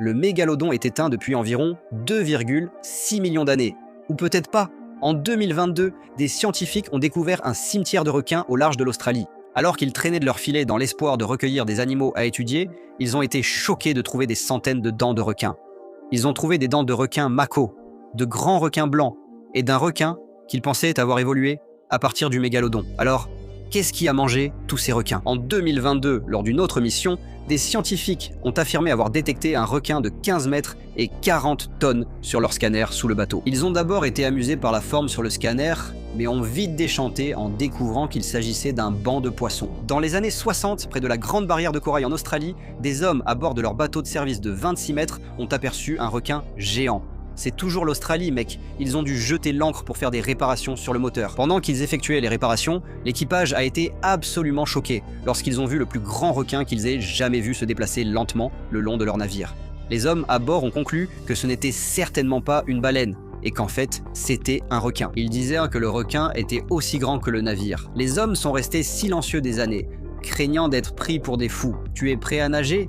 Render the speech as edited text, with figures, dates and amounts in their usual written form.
Le mégalodon est éteint depuis environ 2,6 millions d'années. Ou peut-être pas. En 2022, des scientifiques ont découvert un cimetière de requins au large de l'Australie. Alors qu'ils traînaient de leur filet dans l'espoir de recueillir des animaux à étudier, ils ont été choqués de trouver des centaines de dents de requins. Ils ont trouvé des dents de requins mako, de grands requins blancs, et d'un requin qu'ils pensaient avoir évolué à partir du mégalodon. Alors, qu'est-ce qui a mangé tous ces requins? En 2022, lors d'une autre mission, des scientifiques ont affirmé avoir détecté un requin de 15 mètres et 40 tonnes sur leur scanner sous le bateau. Ils ont d'abord été amusés par la forme sur le scanner, mais ont vite déchanté en découvrant qu'il s'agissait d'un banc de poissons. Dans les années 60, près de la Grande Barrière de Corail en Australie, des hommes à bord de leur bateau de service de 26 mètres ont aperçu un requin géant. C'est toujours l'Australie, mec. Ils ont dû jeter l'ancre pour faire des réparations sur le moteur. Pendant qu'ils effectuaient les réparations, l'équipage a été absolument choqué lorsqu'ils ont vu le plus grand requin qu'ils aient jamais vu se déplacer lentement le long de leur navire. Les hommes à bord ont conclu que ce n'était certainement pas une baleine, et qu'en fait, c'était un requin. Ils disaient que le requin était aussi grand que le navire. Les hommes sont restés silencieux des années, craignant d'être pris pour des fous. Tu es prêt à nager ?